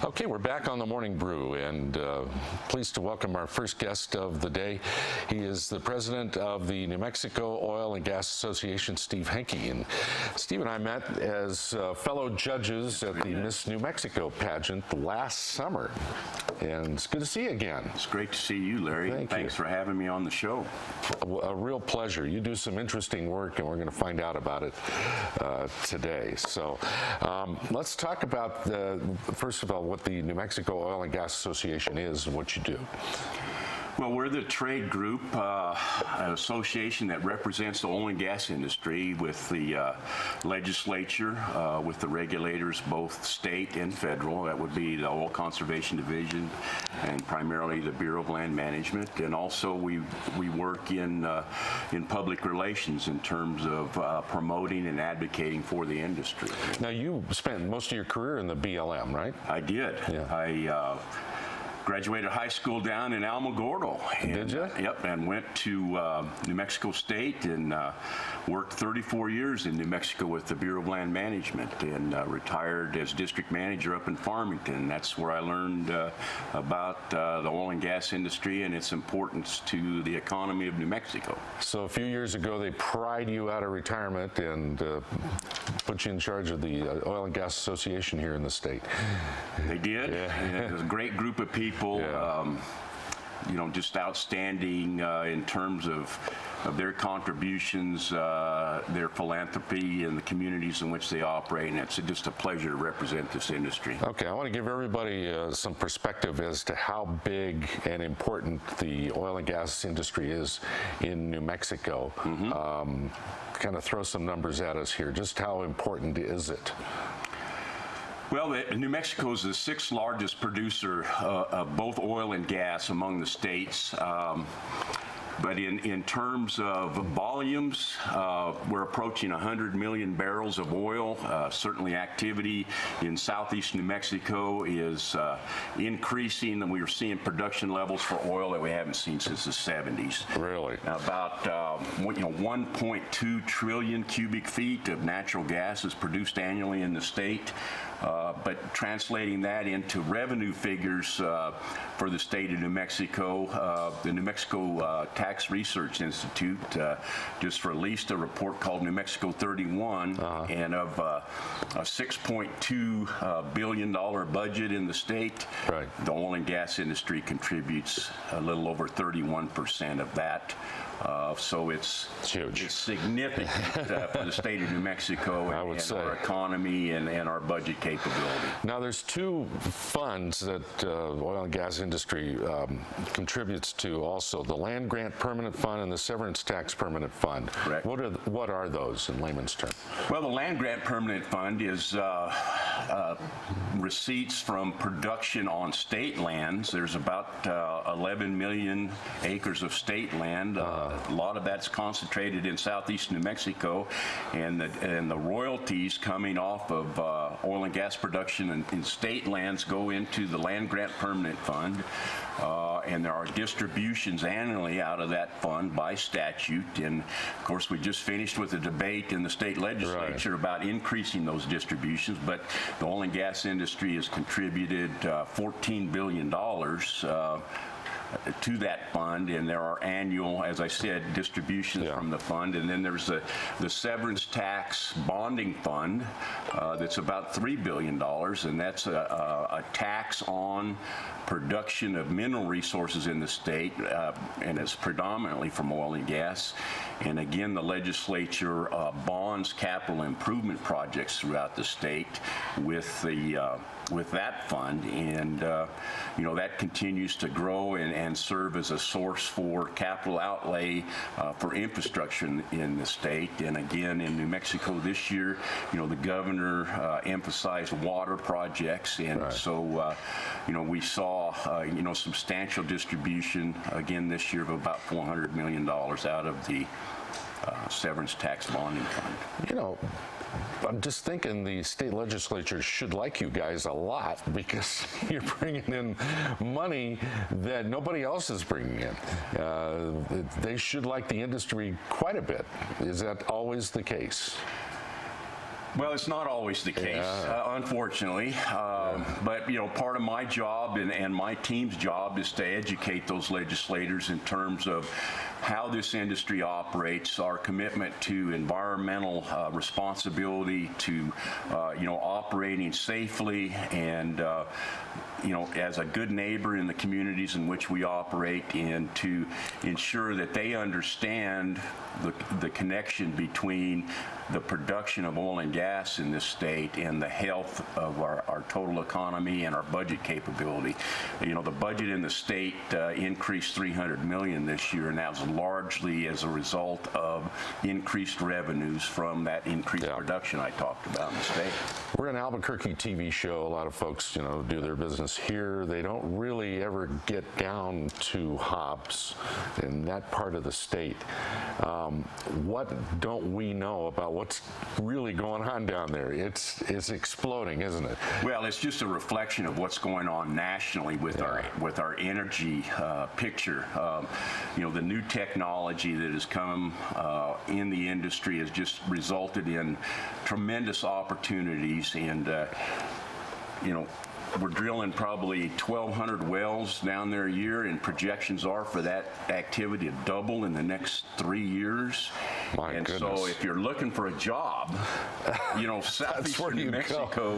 Okay, we're back on the Morning Brew, and pleased to welcome our first guest of the day. He is the president of the New Mexico Oil and Gas Association, Steve Henke. And Steve and I met as fellow judges at the Miss New Mexico pageant last summer, and it's good to see you again. It's great to see you, Larry. Thanks for having me on the show. A real pleasure. You do some interesting work, and we're going to find out about it today. So let's talk about, first of all, what the New Mexico Oil and Gas Association is and what you do. Well, we're the trade group, an association that represents the oil and gas industry with the legislature, with the regulators, both state and federal. That would be the Oil Conservation Division and primarily the Bureau of Land Management. And also we work in public relations in terms of promoting and advocating for the industry. Now, you spent most of your career in the BLM, right? I did. Yeah. I graduated high school down in Alamogordo. Did you? Yep, and went to New Mexico State and worked 34 years in New Mexico with the Bureau of Land Management and retired as district manager up in Farmington. That's where I learned about the oil and gas industry and its importance to the economy of New Mexico. So a few years ago, they pried you out of retirement and put you in charge of the Oil and Gas Association here in the state. They did. Yeah. And it was a great group of people. Yeah. You know, just outstanding in terms of their contributions, their philanthropy, and the communities in which they operate, and it's just a pleasure to represent this industry. Okay, I want to give everybody some perspective as to how big and important the oil and gas industry is in New Mexico. Mm-hmm. Kind of throw some numbers at us here. Just how important is it? Well, New Mexico is the sixth largest producer of both oil and gas among the states. But in terms of volumes, we're approaching 100 million barrels of oil. Certainly activity in southeast New Mexico is increasing, and we are seeing production levels for oil that we haven't seen since the 70s. Really? About 1.2 trillion cubic feet of natural gas is produced annually in the state. But translating that into revenue figures for the state of New Mexico, the New Mexico Tax Research Institute just released a report called New Mexico 31, and of a $6.2 billion budget in the state, right, the oil and gas industry contributes a little over 31% of that. So it's huge. It's significant for the state of New Mexico and our economy and our budget capability. Now, there's two funds that oil and gas industry contributes to also, the Land Grant Permanent Fund and the Severance Tax Permanent Fund. Correct. What are those in layman's terms? Well, the Land Grant Permanent Fund is receipts from production on state lands. There's about 11 million acres of state land. A lot of that's concentrated in southeast New Mexico, and the royalties coming off of oil and gas production in state lands go into the Land Grant Permanent Fund, and there are distributions annually out of that fund by statute. And of course, we just finished with a debate in the state legislature about increasing those distributions, but the oil and gas industry has contributed $14 billion to that fund, and there are annual, as I said, distributions from the fund. And then there's the Severance Tax Bonding Fund that's about $3 billion, and that's a tax on production of mineral resources in the state, and it's predominantly from oil and gas. And again, the legislature bonds capital improvement projects throughout the state with that fund, and that continues to grow and serve as a source for capital outlay for infrastructure in the state. And again, in New Mexico this year, the governor emphasized water projects, and so we saw substantial distribution again this year of about $400 million out of the Severance Tax Bonding Fund. I'm just thinking the state legislature should like you guys a lot, because you're bringing in money that nobody else is bringing in. They should like the industry quite a bit. Is that always the case? Well, it's not always the case, unfortunately. But, part of my job and my team's job is to educate those legislators in terms of how this industry operates, our commitment to environmental responsibility, to, operating safely, and, as a good neighbor in the communities in which we operate, and to ensure that they understand the connection between the production of oil and gas in this state and the health of our total economy and our budget capability. The budget in the state increased $300 million this year, and that was largely as a result of increased revenues from that increased production I talked about in the state. We're an Albuquerque TV show. A lot of folks, do their business here. They don't really ever get down to hops in that part of the state. What don't we know about what's really going on down there? It's exploding, isn't it? Well, it's just a reflection of what's going on nationally with our energy picture. The new technology that has come in the industry has just resulted in tremendous opportunities, and we're drilling probably 1,200 wells down there a year, and projections are for that activity to double in the next 3 years. My goodness. So if you're looking for a job, southeastern New Mexico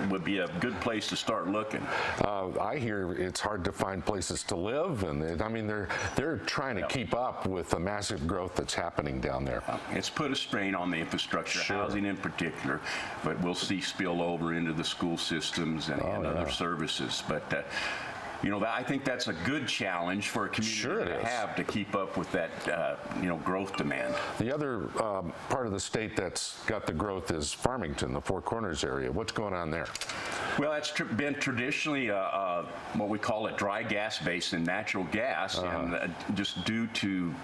would be a good place to start looking. I hear it's hard to find places to live, and they're trying to keep up with the massive growth that's happening down there. It's put a strain on the infrastructure, housing in particular, but we'll see spill over into the school systems and other services. But I think that's a good challenge for a community to have to keep up with that, growth demand. The other part of the state that's got the growth is Farmington, the Four Corners area. What's going on there? Well, that's been traditionally what we call a dry gas basin, natural gas, and just due to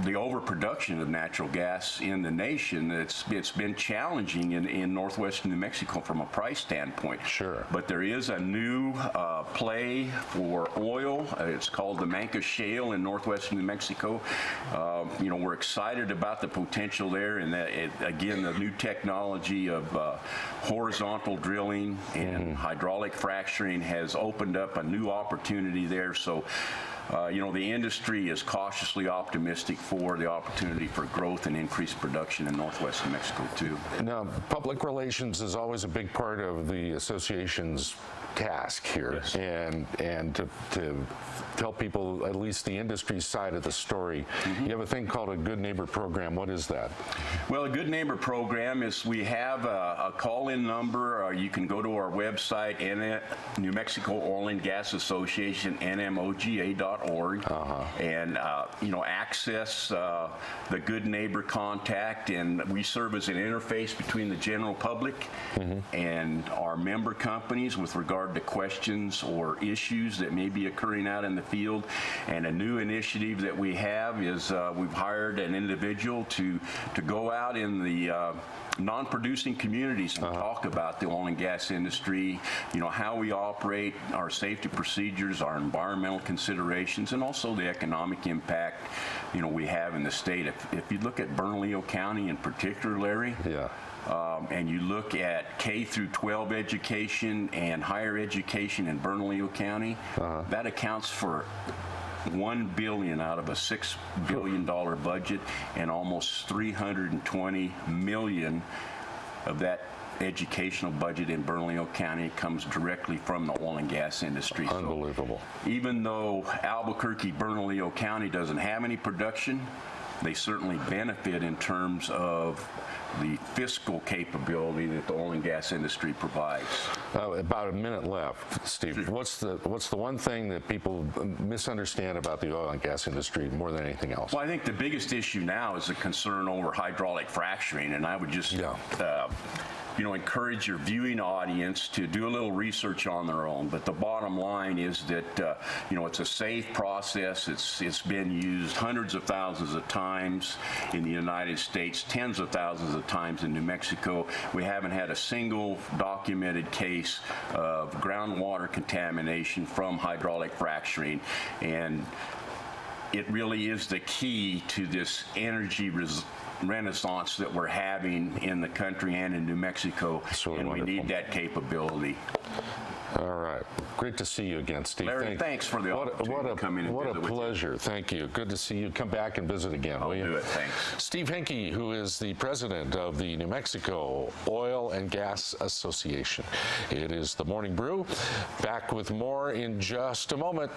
the overproduction of natural gas in the nation, it's been challenging in northwestern New Mexico from a price standpoint. Sure. But there is a new play for oil. It's called the Manca Shale in northwestern New Mexico. We're excited about the potential there, and again, the new technology of horizontal drilling and hydraulic fracturing has opened up a new opportunity there. So the industry is cautiously optimistic for the opportunity for growth and increased production in northwest New Mexico, too. Now, public relations is always a big part of the association's task here, and to tell people at least the industry side of the story. You have a thing called a Good Neighbor program. What is that? Well, a Good Neighbor program is we have a call-in number. You can go to our website, New Mexico Oil and Gas Association, nmoga.org, and access the Good Neighbor contact, and we serve as an interface between the general public and our member companies with regard to questions or issues that may be occurring out in the field. And a new initiative that we have is we've hired an individual to go out in the non-producing communities and talk about the oil and gas industry, how we operate, our safety procedures, our environmental considerations, and also the economic impact, we have in the state. If you look at Bernalillo County in particular, Larry, and you look at K through 12 education and higher education in Bernalillo County, that accounts for $1 billion out of a $6 billion budget, and almost $320 million of that educational budget in Bernalillo County comes directly from the oil and gas industry. Unbelievable. So even though Albuquerque, Bernalillo County doesn't have any production, they certainly benefit in terms of the fiscal capability that the oil and gas industry provides. About a minute left, Steve. What's the one thing that people misunderstand about the oil and gas industry more than anything else? Well, I think the biggest issue now is the concern over hydraulic fracturing, and I would just encourage your viewing audience to do a little research on their own. But the bottom line is that it's a safe process. It's been used hundreds of thousands of times in the United States, tens of thousands of times in New Mexico. We haven't had a single documented case of groundwater contamination from hydraulic fracturing. And it really is the key to this energy renaissance that we're having in the country and in New Mexico, really and wonderful. we need that capability. All right. Great to see you again, Steve. Larry, thanks for the opportunity to come in and What visit a with you. pleasure. Thank you. Good to see you. Come back and visit again, will you? Do it. Thanks. Steve Henke, who is the president of the New Mexico Oil and Gas Association. It is the Morning Brew. Back with more in just a moment.